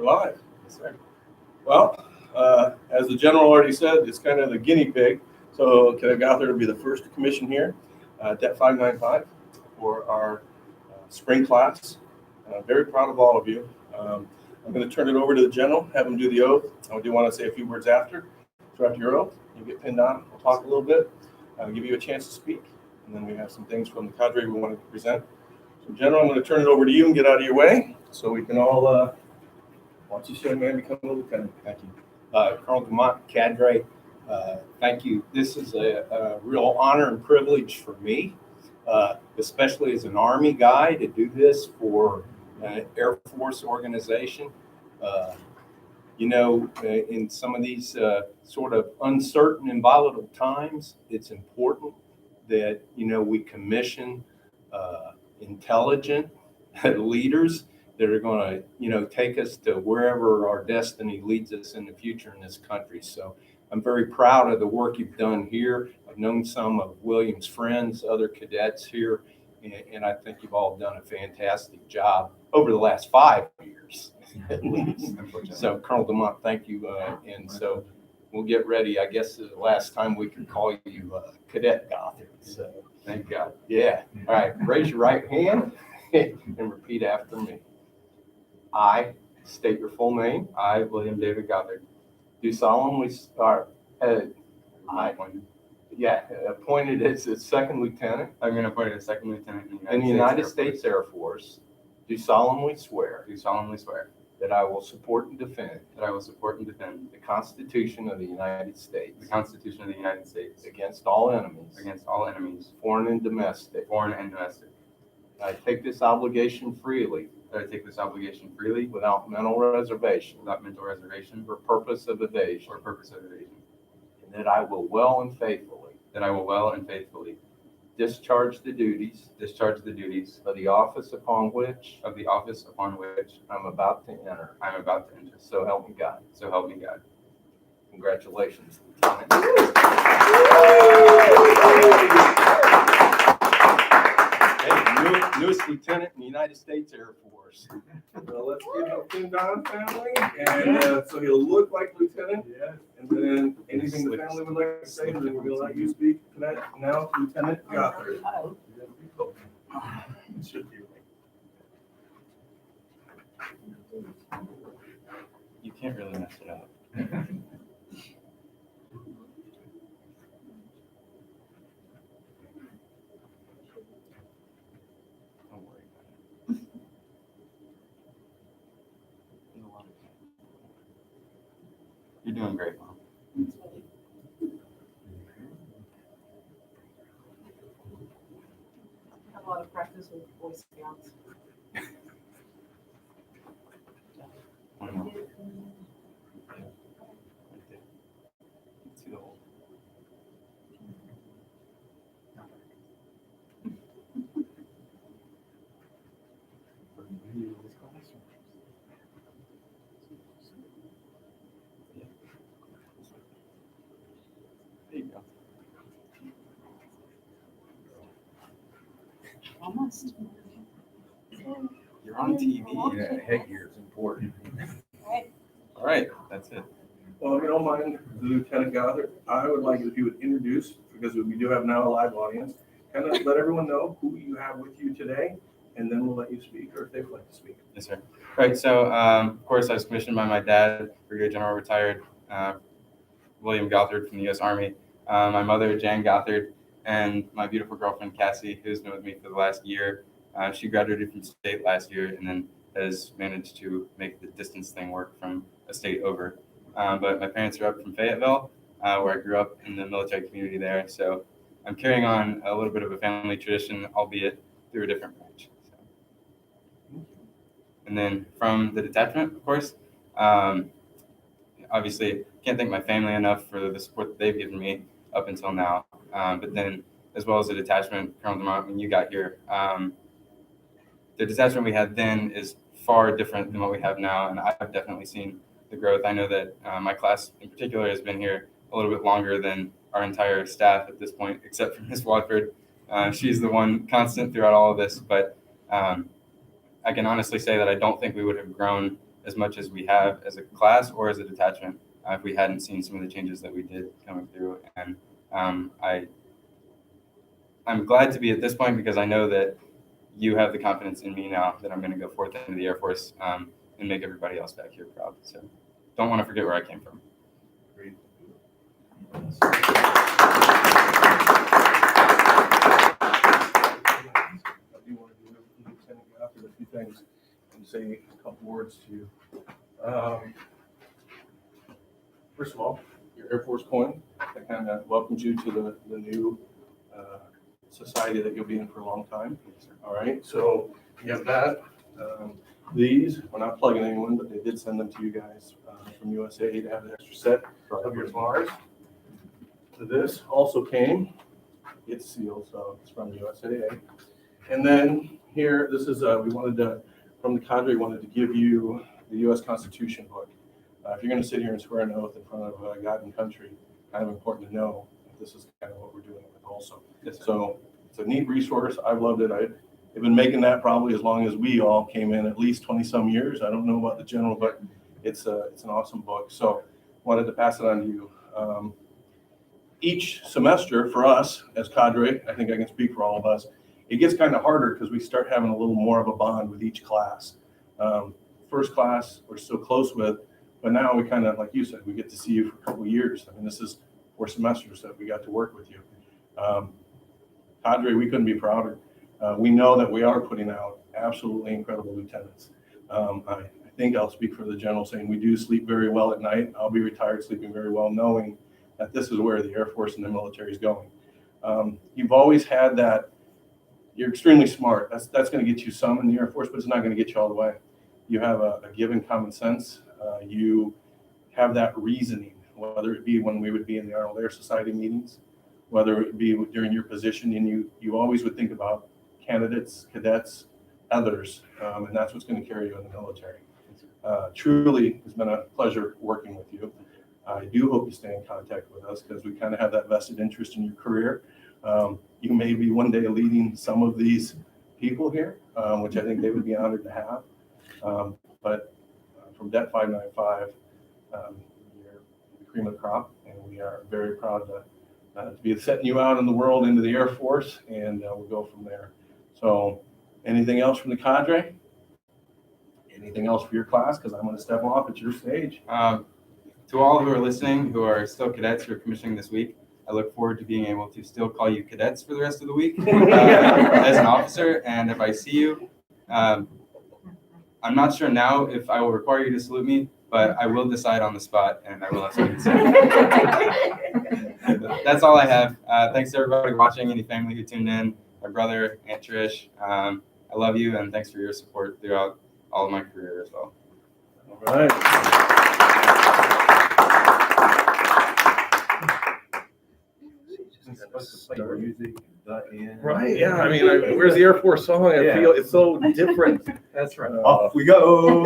We're live. Yes, sir. Well, as the general already said, it's kind of the guinea pig. So Cadet Gothard will be the first to commission here, Det 595, for our spring class. Very proud of all of you. I'm going to turn it over to the general, have him do the oath. I do want to say a few words after. So after your oath, you get pinned on. We'll talk a little bit, give you a chance to speak, and then we have some things from the cadre we want to present. So, General, I'm going to turn it over to you and get out of your way so we can all watch this young man become a lieutenant. Thank you. Colonel Dumont, cadre, thank you. This is a real honor and privilege for me, especially as an Army guy, to do this for an Air Force organization. In some of these sort of uncertain and volatile times, it's important that, we commission intelligent leaders that are going to, take us to wherever our destiny leads us in the future in this country. So I'm very proud of the work you've done here. I've known some of William's friends, other cadets here, and I think you've all done a fantastic job over the last 5 years at least. So Colonel Dumont, thank you. And so we'll get ready. I guess the last time we could call you Cadet Gothard. So Thank God. yeah. All right. Raise your right hand and repeat after me. I state your full name. I, William David Gothard, Do solemnly start. Appointed as a second lieutenant I've been appointed as second lieutenant in the United States Air Force. Do solemnly swear Do solemnly swear that I will support and defend that I will support and defend the Constitution of the United the States Constitution of the United States against all enemies, against all enemies, foreign and domestic. foreign and domestic. I take this obligation freely That I take this obligation freely without mental reservation without mental reservation or purpose of evasion, or purpose of evasion. and that I will well and faithfully That I will well and faithfully discharge the duties discharge the duties of the office upon which of the office upon which I'm about to enter. I am about to enter. So help me God. So help me God. Congratulations, Lieutenant. Hey, newest lieutenant in the United States Air Force. Well, let's give him pinned on, family, and so he'll look like lieutenant. Yeah. And then anything the family would like to say, then we're going to let you speak. Cadet, now Lieutenant Gothard. You can't really mess it up. Don't worry about it. There's a lot of time. You're doing great, Mom. I have a lot of practice with Boy Scouts. One more. Right there. See the hole. Yeah. There you go. Almost. You're on TV. Yeah, headgear is important. All right, that's it. Well, if you don't mind, Lieutenant Gothard, I would like it if you would introduce, because we do have now a live audience, kind of let everyone know who you have with you today, and then we'll let you speak, or if they would like to speak. Yes, sir. Right. So, of course, I was commissioned by my dad, Brigadier General retired William Gothard from the U.S. Army. My mother, Jan Gothard, and my beautiful girlfriend, Cassie, who's been with me for the last year. She graduated from state last year and then has managed to make the distance thing work from a state over. But my parents are up from Fayetteville, where I grew up in the military community there. So I'm carrying on a little bit of a family tradition, albeit through a different branch. So. And then from the detachment, of course, obviously can't thank my family enough for the support that they've given me up until now. But then as well as the detachment, Colonel Dumont, when you got here, the detachment we had then is far different than what we have now. And I've definitely seen the growth. I know that my class in particular has been here a little bit longer than our entire staff at this point, except for Ms. Watford. She's the one constant throughout all of this. But I can honestly say that I don't think we would have grown as much as we have as a class or as a detachment if we hadn't seen some of the changes that we did coming through. And I'm glad to be at this point because I know that you have the confidence in me now that I'm going to go forth into the Air Force and make everybody else back here proud. So don't want to forget where I came from. Great. I do want to give Lieutenant Gothard a few things and say a couple words to you. First of all, your Air Force coin that kind of welcomes you to the new society that you'll be in for a long time. All right, so you have that. These, we're not plugging anyone, but they did send them to you guys from USA to have an extra set of your flowers. This also came, it's sealed, so it's from USAA. And then here, this is, we wanted to, from the cadre, wanted to give you the U.S. Constitution book. If you're going to sit here and swear an oath in front of God and country, kind of important to know that this is kind of what we're doing with also. Yes, sir. So it's a neat resource. I've loved it. I've been making that probably as long as we all came in, at least 20 some years. I don't know about the general, but it's an awesome book. So wanted to pass it on to you. Each semester for us as cadre, I think I can speak for all of us, it gets kind of harder because we start having a little more of a bond with each class. First class we're so close with, but now we kind of, like you said, we get to see you for a couple of years. I mean, this is 4 semesters that we got to work with you. Cadre, we couldn't be prouder. We know that we are putting out absolutely incredible lieutenants. I think I'll speak for the general saying we do sleep very well at night. I'll be retired sleeping very well knowing that this is where the Air Force and the military is going. You've always had that, you're extremely smart. That's going to get you some in the Air Force, but it's not going to get you all the way. You have a given common sense. You have that reasoning, whether it be when we would be in the Arnold Air Society meetings, whether it be during your position, and you always would think about candidates, cadets, others, and that's what's going to carry you in the military. Truly, it's been a pleasure working with you. I do hope you stay in contact with us because we kind of have that vested interest in your career. You may be one day leading some of these people here, which I think they would be honored to have. But from Det 595, you're the cream of the crop, and we are very proud to be setting you out in the world into the Air Force, and we'll go from there. So anything else from the cadre? Anything else for your class? Because I'm going to step off at your stage. To all who are listening, who are still cadets who are commissioning this week, I look forward to being able to still call you cadets for the rest of the week as an officer. And if I see you, I'm not sure now if I will require you to salute me, but I will decide on the spot and I will have something to say. That's all I have. Thanks to everybody watching, any family who tuned in, my brother, Aunt Trish. I love you and thanks for your support throughout all of my career as well. All right. Right, yeah, I mean, where's the Air Force song? I feel it's so different. That's right. Off we go.